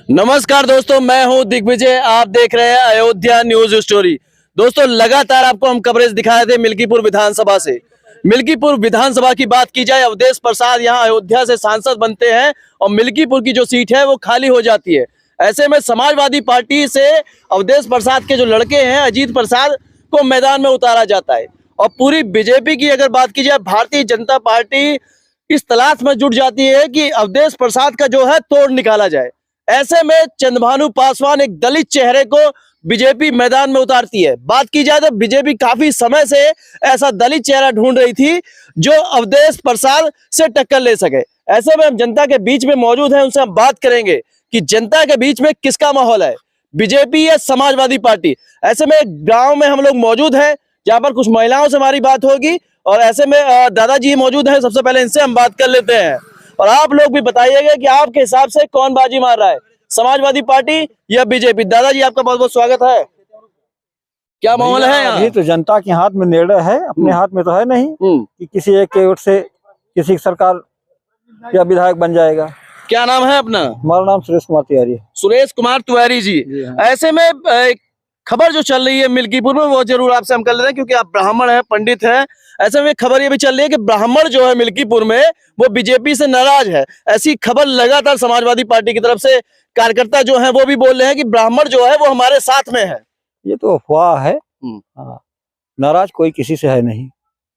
नमस्कार दोस्तों, मैं हूं दिग्विजय। आप देख रहे हैं अयोध्या न्यूज स्टोरी। दोस्तों, लगातार आपको हम कवरेज दिखाए थे मिल्कीपुर विधानसभा से। मिल्कीपुर विधानसभा की बात की जाए, अवधेश प्रसाद यहां अयोध्या से सांसद बनते हैं और मिल्कीपुर की जो सीट है वो खाली हो जाती है। ऐसे में समाजवादी पार्टी से अवधेश प्रसाद के जो लड़के हैं अजीत प्रसाद को मैदान में उतारा जाता है और पूरी बीजेपी की अगर बात की जाए, भारतीय जनता पार्टी इस तलाश में जुट जाती है कि अवधेश प्रसाद का जो है तोड़ निकाला जाए। ऐसे में चंद्रभानु पासवान एक दलित चेहरे को बीजेपी मैदान में उतारती है। बात की जाए तो बीजेपी काफी समय से ऐसा दलित चेहरा ढूंढ रही थी जो अवधेश प्रसाद से टक्कर ले सके। ऐसे में हम जनता के बीच में मौजूद हैं, उनसे हम बात करेंगे कि जनता के बीच में किसका माहौल है, बीजेपी या समाजवादी पार्टी। ऐसे में गांव में हम लोग मौजूद हैं जहां पर कुछ महिलाओं से हमारी बात होगी और ऐसे में दादाजी मौजूद हैं। सबसे पहले इनसे हम बात कर लेते हैं और आप लोग भी बताइएगा कि आपके हिसाब से कौन बाजी मार रहा है, समाजवादी पार्टी या बीजेपी। दादाजी, आपका बहुत बहुत स्वागत है। क्या माहौल है यहाँ? अभी तो जनता के हाथ में निर्णय है, अपने हाथ में तो है नहीं कि किसी एक के वोट से किसी सरकार या विधायक बन जाएगा। क्या नाम है अपना? हमारा नाम सुरेश कुमार तिवारी है। सुरेश कुमार तिवारी जी। ऐसे में खबर जो चल रही है मिल्कीपुर में वो जरूर आपसे हम कर लेते हैं क्योंकि आप ब्राह्मण हैं, पंडित हैं। ऐसे में खबर ये भी चल रही है कि ब्राह्मण जो है मिल्कीपुर में वो बीजेपी से नाराज है। ऐसी खबर लगातार समाजवादी पार्टी की तरफ से कार्यकर्ता जो है वो भी बोल रहे हैं कि ब्राह्मण जो है वो हमारे साथ में है। ये तो अफवाह है। नाराज कोई किसी से है नहीं।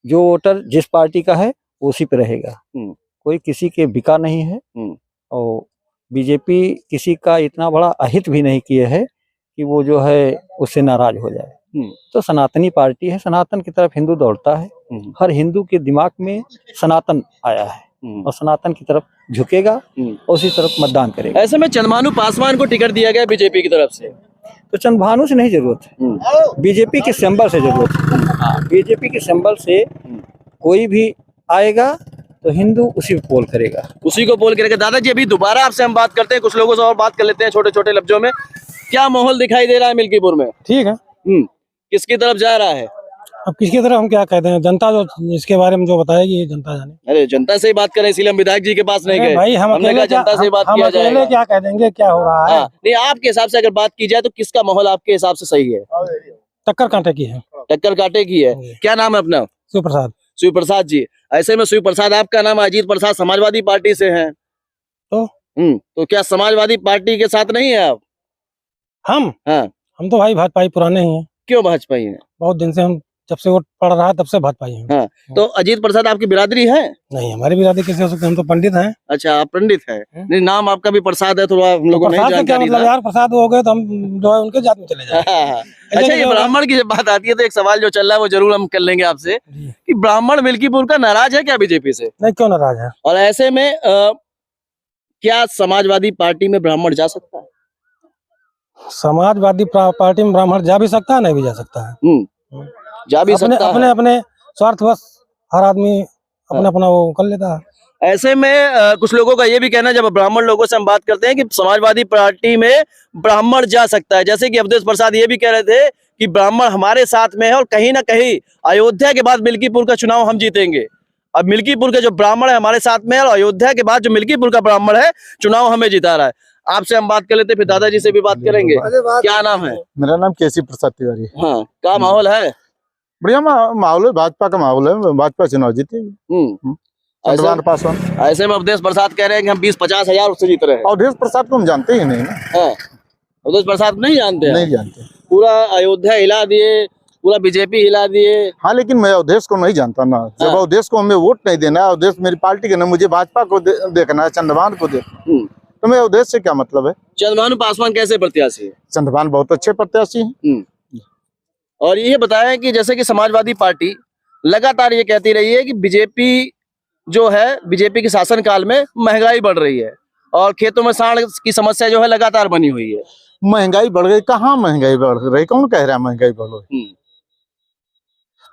जो वोटर जिस पार्टी का है उसी पे रहेगा। कोई किसी के बिका नहीं है और बीजेपी किसी का इतना बड़ा अहित भी नहीं किए है कि वो जो है उससे नाराज हो जाए। तो सनातनी पार्टी है, सनातन की तरफ हिंदू दौड़ता है। हर हिंदू के दिमाग में सनातन आया है और सनातन की तरफ झुकेगा और उसी तरफ मतदान करेगा। ऐसे में चंद्रभानु पासवान को टिकट दिया गया बीजेपी की तरफ से, तो चंद्रभानु से नहीं जरूरत है, बीजेपी के सिंबल से जरूरत है। बीजेपी के सिंबल से कोई भी आएगा तो हिंदू उसी को पोल करेगा, उसी को पोल करेगा। दादाजी, अभी दोबारा आपसे हम बात करते हैं, कुछ लोगों से और बात कर लेते हैं छोटे छोटे लफ्जों में। क्या माहौल दिखाई दे रहा है मिल्कीपुर में? ठीक है। किसकी तरफ जा रहा है? अब किसकी तरफ हम क्या कहते हैं, जनता जो इसके बारे में जो बताएगी ये जनता जाने। अरे जनता से ही बात करें, इसलिए हम विधायक जी के पास नहीं गए। भाई हमने कहा जनता से बात किया जाएगा। हम क्या कह देंगे क्या हो रहा है। नहीं, आपके हिसाब से अगर बात की जाए तो किसका माहौल आपके हिसाब से सही है? टक्कर कांटे की है। टक्कर कांटे की है। क्या नाम है अपना? शिवप्रसाद। शिवप्रसाद जी। ऐसे में शिवप्रसाद, आपका नाम अजीत प्रसाद समाजवादी पार्टी से है तो क्या समाजवादी पार्टी के साथ नहीं है आप? हम तो भाई भाजपा पुराने ही हैं। क्यों भाजपा ही है? बहुत दिन से, हम जब से वोट पड़ रहा है तब से भाजपा ही हैं। तो अजीत प्रसाद आपकी बिरादरी है? नहीं, हमारी बिरादरी कैसे हो सकती है, हम तो पंडित हैं। अच्छा, आप पंडित हैं। नहीं, नाम आपका भी प्रसाद है, थोड़ा हम लोगों को नहीं जानकारी मतलब यार, प्रसाद हो गए तो हम जो है उनके जात में चले जाए। अच्छा, ये ब्राह्मण की जब बात आती है तो एक सवाल जो चल रहा है वो जरूर हम कर लेंगे आपसे कि ब्राह्मण मिल्कीपुर का नाराज है क्या बीजेपी से? नहीं, क्यों नाराज है? और ऐसे में क्या समाजवादी पार्टी में ब्राह्मण जा सकता है? समाजवादी पार्टी में ब्राह्मण जा भी सकता है, नहीं भी जा सकता है। जा भी सकता है। अपने अपने स्वार्थवश हर आदमी अपना अपना वो कर लेता है। ऐसे में कुछ लोगों का ये भी कहना है, जब ब्राह्मण लोगों से हम बात करते हैं कि समाजवादी पार्टी में ब्राह्मण जा सकता है, जैसे कि अवधेश प्रसाद ये भी कह रहे थे कि ब्राह्मण हमारे साथ में है और कहीं ना कहीं अयोध्या के बाद मिल्कीपुर का चुनाव हम जीतेंगे। अब मिल्कीपुर के जो ब्राह्मण है हमारे साथ में है और अयोध्या के बाद जो मिल्कीपुर का ब्राह्मण है चुनाव हमें जिता रहा है। आपसे हम बात कर लेते, फिर दादाजी से भी बात करेंगे। क्या नाम है? मेरा नाम केसी प्रसाद तिवारी। क्या माहौल है? बढ़िया माहौल है, भाजपा का माहौल है, भाजपा चुनाव जीतेगी। ऐसे में अवधेश प्रसाद कह रहे हैं कि हम 20-50 हजार उससे जीत रहे हैं। अवधेश प्रसाद को हम जानते ही नहीं ना। अवधेश प्रसाद नहीं जानते? नहीं जानते। पूरा अयोध्या हिला दिए, पूरा बीजेपी हिला दिए। हाँ, लेकिन मैं अवधेश को नहीं जानता ना। जब अवधेश को हमें वोट नहीं देना है, अवधेश मेरी पार्टी के ना, मुझे भाजपा को देखना है, चंद्रभान को देखना, तो मैं अवधेश से क्या मतलब है? चंद्रभानु पासवान कैसे प्रत्याशी है? चंद्रभान बहुत अच्छे प्रत्याशी हैं। और ये बताया कि जैसे कि समाजवादी पार्टी लगातार ये कहती रही है कि बीजेपी जो है, बीजेपी के शासनकाल में महंगाई बढ़ रही है और खेतों में सांड की समस्या जो है लगातार बनी हुई है। महंगाई बढ़ गई? कहाँ महंगाई बढ़ रही? कौन कह रहा है महंगाई बढ़ रही?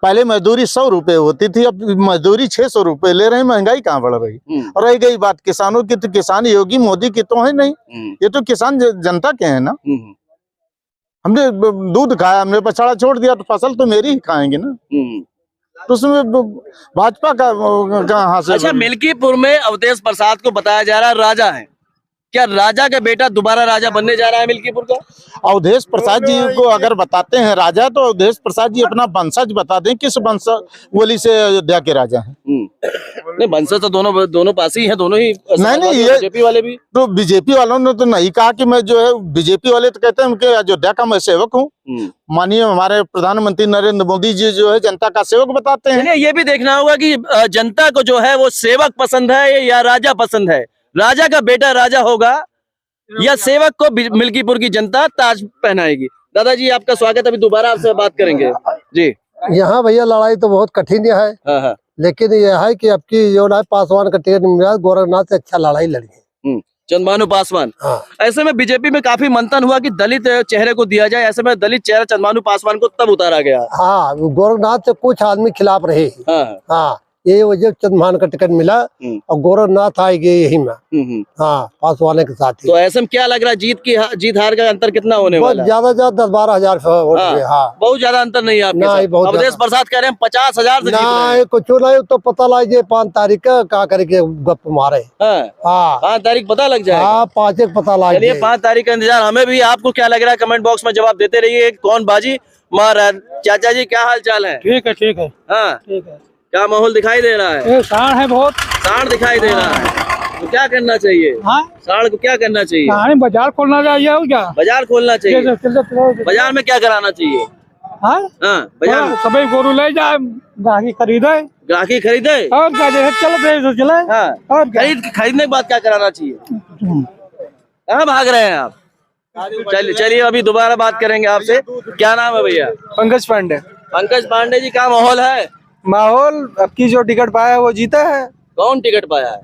पहले मजदूरी 100 रुपए होती थी, अब मजदूरी 600 रुपए ले रहे हैं। महंगाई कहाँ बढ़ रही? और रह गई बात किसानों की, तो किसान योगी मोदी की तो है नहीं, ये तो किसान जनता के हैं ना। हमने दूध खाया, हमने पछाड़ा छोड़ दिया तो फसल तो मेरी ही खाएंगे ना। तो उसमें भाजपा का कहाँ से? अच्छा, मिल्कीपुर में अवधेश प्रसाद को बताया जा रहा है राजा है, क्या राजा का बेटा दोबारा राजा बनने जा रहा है मिल्कीपुर का? अवधेश प्रसाद जी को अगर बताते हैं राजा, तो अवधेश प्रसाद जी अपना वंशज बता दें, किस वंशावली से अयोध्या के राजा हैं। नहीं, वंशज तो दोनों पास ही हैं, दोनों ही नहीं, ये बीजेपी वाले भी। तो बीजेपी वालों ने तो नहीं कहा कि मैं जो है, बीजेपी वाले तो कहते हैं उनके अयोध्या का मैं सेवक हूँ। माननीय हमारे प्रधानमंत्री नरेंद्र मोदी जी जो है जनता का सेवक बताते हैं। ये भी देखना होगा कि जनता को जो है वो सेवक पसंद है या राजा पसंद है। राजा का बेटा राजा होगा या सेवक को मिल्कीपुर की जनता ताज पहनाएगी। दादाजी आपका स्वागत, अभी दोबारा आपसे बात करेंगे जी। यहाँ भैया लड़ाई तो बहुत कठिन है। हाँ। लेकिन यह है कि अब की जो है पासवान का टिकट मिला, गोरखनाथ से अच्छा लड़ाई लड़ी। चंद्रभानु पासवान। हाँ। ऐसे में बीजेपी में काफी मंथन हुआ कि दलित चेहरे को दिया जाए, ऐसे में दलित चेहरा चंद्रभानु पासवान को तब उतारा गया। हाँ, गोरखनाथ से कुछ आदमी खिलाफ रहे। हाँ, ये वजह चंद्रभानु का टिकट मिला और गोरखनाथ आएगी यही में। हाँ, पासवान के साथ ही। तो ऐसे में क्या लग रहा है, जीत हार का अंतर कितना होने वाला है? ज्यादा 10-12 हजार वोट। हाँ, बहुत ज्यादा अंतर नहीं है आपके नहीं, साथ। बहुत अवधेश प्रसाद कह रहे हैं 50,000 से जीत रहे हैं। नहीं, कुछ नहीं तो पता लगे 5 तारीख का क्या करके गप मारे। हाँ, हाँ, 5 तारीख पता लग जाएगा। हाँ, 5 पता लगे। चलिए 5 तारीख का इंतजार हमें भी। आपको क्या लग रहा है कमेंट बॉक्स में जवाब देते रहिए। कौन बाजी मार रहा है? चाचा जी क्या हाल चाल है? ठीक है, ठीक है, हाँ, ठीक है। क्या माहौल दिखाई दे रहा है? ये सांड है बहुत। सांड दिखाई दे रहा है, तो क्या करना चाहिए? हाँ, सांड को क्या करना चाहिए? कहानी बाजार खोलना चाहिए क्या? बाजार खोलना चाहिए। चलो। बाजार में क्या कराना चाहिए? हाँ, बाजार में सभी गोरू ले जाए, गाड़ी खरीदे ग्राहकी खरीदे। और क्या चले। हाँ, और क्या? खरीदने के बाद क्या कराना चाहिए? कहाँ भाग रहे हैं आप? चलिए अभी दोबारा बात करेंगे आपसे। क्या नाम है भैया? पंकज पांडे। पंकज पांडे जी, क्या माहौल है? माहौल अब की जो टिकट पाया है वो जीता है। कौन टिकट पाया है?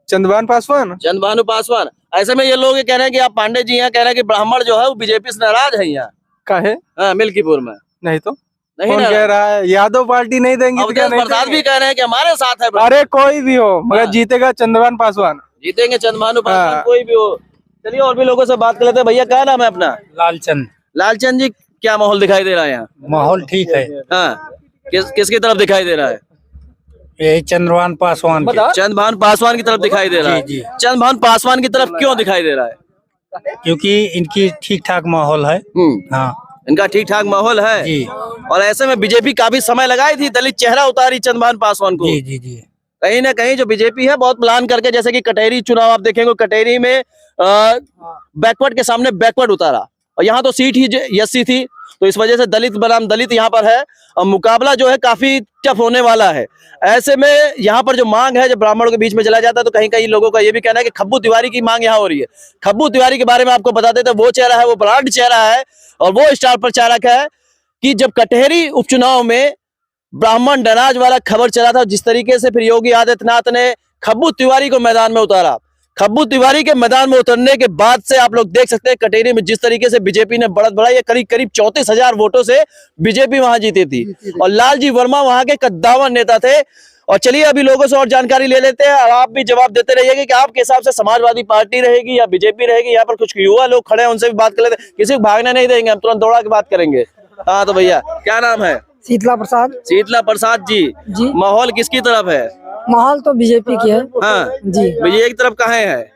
चंद्रभानु पासवान। चंद्रभानु पासवान। ऐसे में ये लोग ये कह रहे हैं कि आप पांडे जी यहाँ कह रहे हैं कि ब्राह्मण जो है वो बीजेपी से नाराज है यहाँ। काहे? हाँ, मिल्कीपुर में। नहीं तो नहीं कौन कह रहा है? यादव पार्टी नहीं देंगी तो क्या अवधेश नहीं प्रसाद देंगे? भी कह रहे हैं कि हमारे साथ है। अरे कोई भी हो मगर हाँ। जीतेगा चंद्रभानु पासवान। जीतेंगे चंद्रभानु पासवान, हाँ। कोई भी हो। चलिए और भी लोगों से बात कर लेते हैं। भैया क्या नाम है अपना? लालचंद। लालचंद जी, क्या माहौल दिखाई दे रहा है यहाँ? माहौल ठीक है। हाँ, किसकी तरफ दिखाई दे रहा है? यही चंद्रभानु पासवान। चंद्रभानु पासवान की तरफ दिखाई दे रहा है। जी। चंद्रभानु पासवान की तरफ क्यों दिखाई दे रहा है? क्योंकि इनकी ठीक ठाक माहौल है। हाँ इनका ठीक ठाक माहौल है जी। और ऐसे में बीजेपी काफी समय लगाई थी, दलित चेहरा उतारी चंद्रभानु पासवान को। जी जी जी। कहीं ना कहीं जो बीजेपी है बहुत प्लान करके, जैसे कि कटेरी चुनाव आप देखेंगे, कटेरी में बैकवर्ड के सामने बैकवर्ड उतारा और यहाँ तो सीट ही यस्सी थी, तो इस वजह से दलित बनाम दलित यहाँ पर है और मुकाबला जो है काफी टफ होने वाला है। ऐसे में यहाँ पर जो मांग है, जब ब्राह्मणों के बीच में चला जाता है तो कहीं कहीं लोगों का ये भी कहना है कि खब्बू तिवारी की मांग यहाँ हो रही है। खब्बू तिवारी के बारे में आपको बता देते, वो चेहरा है, वो ब्रांड चेहरा है और वो स्टार प्रचारक है कि जब कटेरी उपचुनाव में ब्राह्मण डराज वाला खबर चला था, जिस तरीके से फिर योगी आदित्यनाथ ने खब्बू तिवारी को मैदान में उतारा, खब्बू तिवारी के मैदान में उतरने के बाद से आप लोग देख सकते हैं कटेरी में जिस तरीके से बीजेपी ने बढ़त बढ़ाई है। करीब 34,000 वोटों से बीजेपी वहां जीती थी और लालजी वर्मा वहां के कद्दावर नेता थे। और चलिए अभी लोगों से और जानकारी ले लेते हैं और आप भी जवाब देते रहिएगा कि आपके हिसाब से समाजवादी पार्टी रहेगी या बीजेपी रहेगी। यहाँ पर कुछ युवा लोग खड़े हैं, उनसे भी बात कर लेते हैं। किसी को भागने नहीं देंगे, हम तुरंत दौड़ा के बात करेंगे। हाँ तो भैया क्या नाम है? शीतला प्रसाद। शीतला प्रसाद जी, माहौल किसकी तरफ है? माहौल तो बीजेपी की है। हाँ जी। भैया एक तरफ कहाँ है?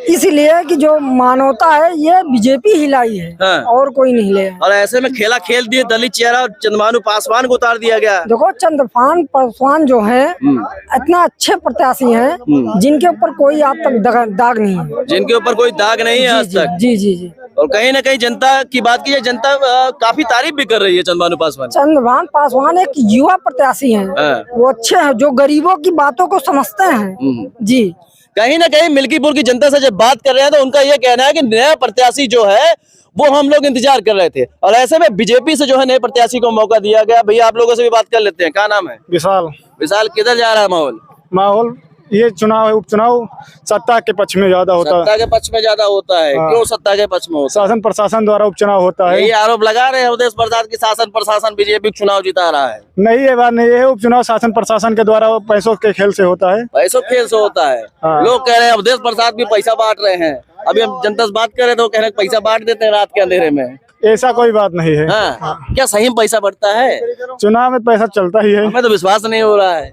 इसलिए कि जो मानवता है ये बीजेपी हिलाई है। हाँ। और कोई नहीं हिलाया। और ऐसे में खेला खेल दिए, दलित चेहरा और चंद्रभानु पासवान को उतार दिया गया। देखो चंद्रभानु पासवान जो है इतना अच्छे प्रत्याशी हैं जिनके ऊपर कोई आज तक दाग नहीं है। जिनके ऊपर कोई दाग नहीं है आज तक। जी जी जी। और कहीं ना कहीं जनता की बात की जाए, जनता काफी तारीफ भी कर रही है चंद्रभानु पासवान। चंद्रभानु पासवान एक युवा प्रत्याशी हैं। हाँ। वो अच्छे हैं, जो गरीबों की बातों को समझते हैं। जी। कहीं ना कहीं मिल्कीपुर की जनता से जब बात कर रहे हैं तो उनका ये कहना है कि नया प्रत्याशी जो है वो हम लोग इंतजार कर रहे थे और ऐसे में बीजेपी से जो है नए प्रत्याशी को मौका दिया गया। भैया आप लोगों से भी बात कर लेते हैं। क्या नाम है? विशाल। विशाल, किधर जा रहा है माहौल? माहौल ये चुनाव है, उपचुनाव सत्ता के पक्ष में ज्यादा होता है। सत्ता के पक्ष में ज्यादा होता है। हाँ। क्यों सत्ता के पक्ष में होता है? शासन प्रशासन द्वारा उपचुनाव होता है। यही आरोप लगा रहे हैं अवधेश प्रसाद की शासन प्रशासन बीजेपी चुनाव जिता रहा है। नहीं, ये बात नहीं है। उपचुनाव शासन प्रशासन के द्वारा पैसों के खेल से होता है। पैसों खेल से होता है। हाँ। लोग कह रहे हैं अवधेश प्रसाद भी पैसा बांट रहे हैं। अभी हम जनता से बात कर रहे थे, वो कह रहे हैं पैसा बांट देते हैं रात के अंधेरे में। ऐसा कोई बात नहीं है। हाँ। क्या सही में पैसा बढ़ता है? चुनाव में पैसा चलता ही है। हमें तो विश्वास नहीं हो रहा है।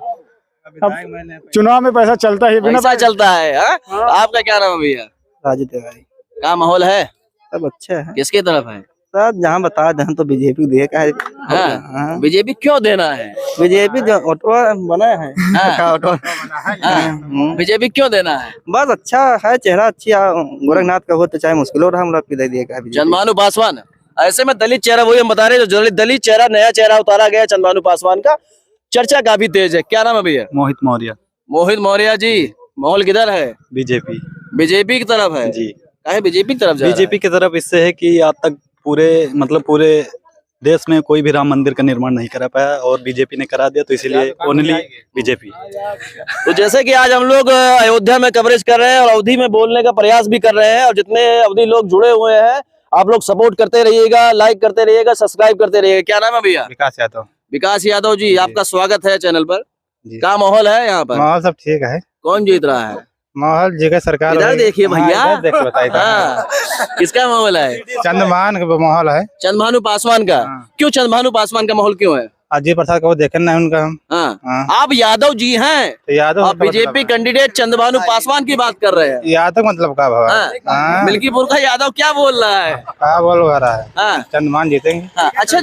अब चुनाव में पैसा चलता ही, बिना पैसा चलता है। हाँ? आपका क्या नाम है भैया? राजू तिवारी। क्या माहौल है? सब अच्छा है किसकी तरफ है? सर, जहाँ बता दें तो बीजेपी दे का है। हाँ, बीजेपी क्यों देना है? बीजेपी जो ऑटो बना है हाँ। ऑटो बीजेपी क्यों देना है? बस अच्छा है, चेहरा अच्छी गोरखनाथ का हो तो चाहे मुश्किल हो रहा, हम लोग दे दिएगा चंद्रभानु पासवान। ऐसे में दलित चेहरा, वही हम बता रहे हैं, जो दलित चेहरा, नया चेहरा उतारा गया चंद्रभानु पासवान का, चर्चा काफी तेज है। क्या नाम है भैया? मोहित मौर्य। मोहित मौर्य जी, माहौल किधर है? बीजेपी। बीजेपी की तरफ है जी। काहे बीजेपी की तरफ जा रहा है? बीजेपी की तरफ इससे है कि आज तक पूरे देश में कोई भी राम मंदिर का निर्माण नहीं करा पाया और बीजेपी ने करा दिया, तो इसीलिए ओनली बीजेपी। तो जैसे कि आज हम लोग अयोध्या में कवरेज कर रहे हैं और अवधि में बोलने का प्रयास भी कर रहे हैं, और जितने अवधि लोग जुड़े हुए हैं आप लोग सपोर्ट करते रहिएगा, लाइक करते रहिएगा, सब्सक्राइब करते रहिएगा। क्या नाम है भैया? विकास यादव। विकास यादव जी, आपका स्वागत है चैनल पर। क्या माहौल है यहाँ पर? माहौल सब ठीक है। कौन जीत रहा है? माहौल जगह सरकार। इधर देखिए भैया, देखिए बताइए। हाँ, किसका माहौल है? चंद्रभान का माहौल है। चंद्रभानु पासवान का। क्यों चंद्रभानु पासवान का माहौल क्यों है? अजय प्रसाद को देखे ना उनका हम। हाँ। आप यादव जी हैं, तो यादव आप बीजेपी कैंडिडेट चंद्रभानु पासवान की बात कर रहे हैं। यादव मतलब क्या भाव? हाँ। मिल्कीपुर का यादव क्या बोल रहा है? क्या बोल रहा है? हाँ। चंद्रभान जीतेंगे। हाँ। अच्छा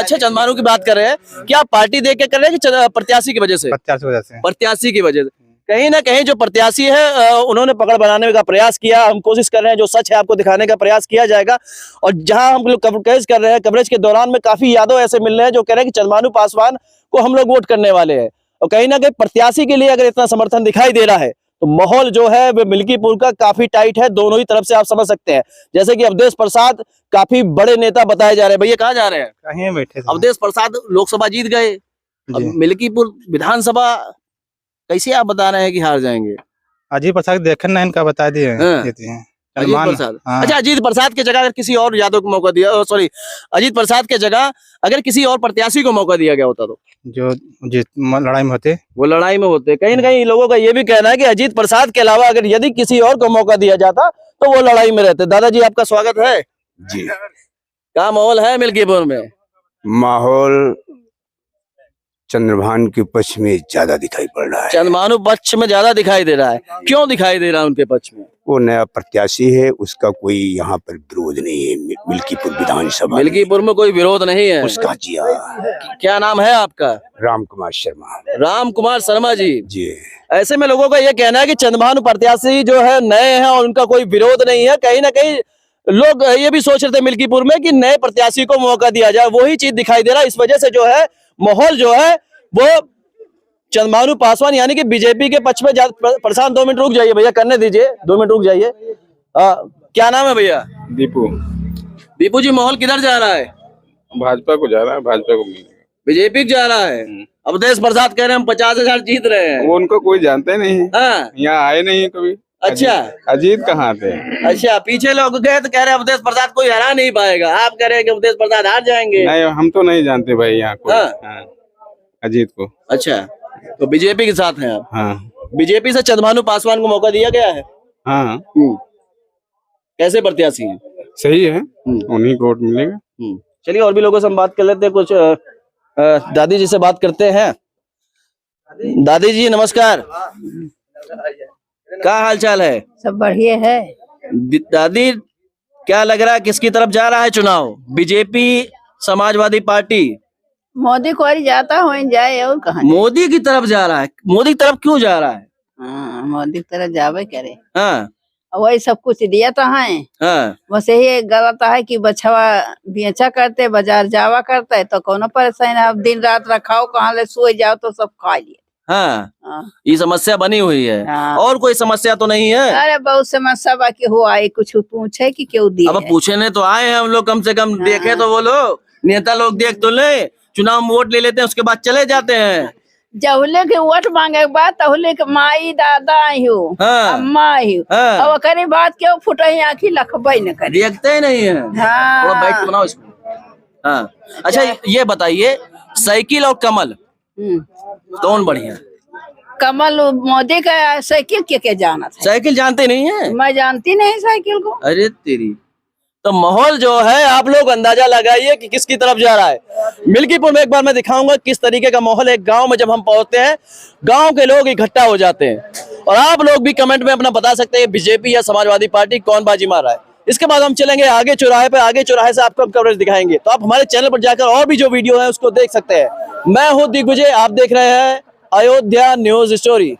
चंद्रभानु की बात कर रहे हैं, क्या पार्टी देख के कर रहे हैं कि प्रत्याशी की वजह से? प्रत्याशी की वजह से। कहीं ना कहीं जो प्रत्याशी है उन्होंने पकड़ बनाने का प्रयास किया। हम कोशिश कर रहे हैं, जो सच है आपको दिखाने का प्रयास किया जाएगा। और जहां हम लोग कवरेज कर रहे हैं, कवरेज के दौरान में काफी यादव ऐसे मिल रहे हैं जो कह रहे हैं कि चंद्रभानु पासवान को हम लोग वोट करने वाले हैं। और कहीं ना कहीं प्रत्याशी के लिए अगर इतना समर्थन दिखाई दे रहा है तो माहौल जो है वो मिल्कीपुर का काफी टाइट है, दोनों ही तरफ से आप समझ सकते हैं। जैसे कि अवधेश प्रसाद काफी बड़े नेता बताए जा रहे हैं। भैया कहाँ जा रहे हैं? कहीं बैठे। अवधेश प्रसाद लोकसभा जीत गए, अब मिल्कीपुर विधानसभा कैसे आप बता रहे हैं कि हार जाएंगे? अजीत प्रसाद देखन ना इनका बता दिए। अजीत प्रसाद। अच्छा, अजीत प्रसाद के जगह अगर किसी और यादव को मौका दिया, सॉरी, अजीत प्रसाद के जगह अगर किसी और प्रत्याशी को मौका दिया गया होता तो जो लड़ाई में होते, वो लड़ाई में होते। कहीं ना कहीं लोगों का ये भी कहना है कि अजीत प्रसाद के अलावा अगर यदि किसी और को मौका दिया जाता तो वो लड़ाई में रहते। दादाजी आपका स्वागत है जी। क्या माहौल है मिल्कीपुर में? माहौल चंद्रभान के पक्ष में ज्यादा दिखाई पड़ रहा है। चंद्रभानु पक्ष में ज्यादा दिखाई दे रहा है। क्यों दिखाई दे रहा है उनके पक्ष में? वो नया प्रत्याशी है, उसका कोई यहाँ पर विरोध नहीं है। मिल्कीपुर विधानसभा, मिल्कीपुर में कोई विरोध नहीं है उसका। जी क्या नाम है आपका? राम कुमार शर्मा। राम कुमार शर्मा जी। जी। ऐसे में लोगों का ये कहना है कि चंद्रभानु प्रत्याशी जो है नए हैं और उनका कोई विरोध नहीं है। कहीं ना कहीं लोग ये भी सोच रहे थे मिल्कीपुर में कि नए प्रत्याशी को मौका दिया जाए, वही चीज दिखाई दे रहा है। इस वजह से जो है माहौल जो है वो चंद्रभानु पासवान यानी कि बीजेपी के पक्ष में। प्रशांत 2 मिनट रुक जाइए भैया, करने दीजिए, 2 मिनट रुक जाइए। क्या नाम है भैया? दीपू। दीपू जी, माहौल किधर जा रहा है? भाजपा को जा रहा है, भाजपा को मिलेगा। बीजेपी जा रहा है। अवधेश प्रसाद कह रहे हैं हम 50,000 जीत रहे हैं। वो उनको कोई जानते नहीं, हाँ। यहाँ आए नहीं कभी। अच्छा, अजीत कहाँ थे? अच्छा, पीछे लोग गए तो कह रहे हैं अवधेश प्रसाद कोई हरा नहीं पाएगा। आप कह रहे हैं कि अवधेश प्रसाद हार जाएंगे। नहीं, हम तो नहीं जानते भाई यहाँ को। हाँ। अजीत को। अच्छा, तो बीजेपी के साथ हैं आप? हाँ। बीजेपी से चंद्रभानु पासवान को मौका दिया गया है। हाँ। कैसे प्रत्याशी हैं? सही है, उन्हीं को वोट मिलेगा। चलिए और भी लोगों से हम बात कर लेते हैं। कुछ दादी जी से बात करते हैं। दादी जी नमस्कार, क्या हाल चाल है? सब बढ़िया है। दादी, क्या लग रहा है किसकी तरफ जा रहा है चुनाव? BJP, Samajwadi party? मोदी को जाता हो जाए और कहाँ? मोदी की तरफ जा रहा है। मोदी की तरफ क्यों जा रहा है? हाँ, मोदी की तरफ जावे करे। हाँ। वही सब कुछ दिया तो है। हाँ। बस यही गलत है कि बछवा बेचा करते, बाजार जावा करते तो कोनो परेशानी। अब दिन रात रखाओ, कहाँ ले सो जाओ तो सब खा लिए। हाँ। हाँ। ये समस्या बनी हुई है। हाँ। और कोई समस्या तो नहीं है? अरे बहुत समस्या बाकी हुआ है, कुछ पूछे कि क्यों दिए। अब पूछने तो आए हैं हम लोग, कम से कम हाँ। देखे तो वो लोग, नेता लोग देख तो ले, चुनाव में वोट ले लेते हैं, उसके बाद चले जाते हैं। जहुले के वोट मांगे के बाद तहुले के माई दादा आई हो, हाँ। अम्मा आई हो। हाँ। अब करी बात क्यों फुटे आखी लखबई न करे, देखते ही नहीं है। हाँ। थोड़ा बैठ के बनाओ इसको। हाँ। अच्छा, ये बताइए, साइकिल और कमल कौन बढ़िया? कमल मोदी का। साइकिल के जाना था? साइकिल जानते नहीं है? मैं जानती नहीं साइकिल को। अरे तेरी, तो माहौल जो है आप लोग अंदाजा लगाइए कि किसकी तरफ जा रहा है। मिल्कीपुर में एक बार मैं दिखाऊंगा किस तरीके का माहौल है। एक गांव में जब हम पहुंचते हैं, गांव के लोग इकट्ठा हो जाते हैं और आप लोग भी कमेंट में अपना बता सकते हैं बीजेपी या समाजवादी पार्टी कौन बाजी मार रहा है। इसके बाद हम चलेंगे आगे चौराहे पे, आगे चौराहे से आपको हम कवरेज दिखाएंगे। तो आप हमारे चैनल पर जाकर और भी जो वीडियो है उसको देख सकते हैं। मैं हूं दिग्विजय, आप देख रहे हैं अयोध्या न्यूज स्टोरी।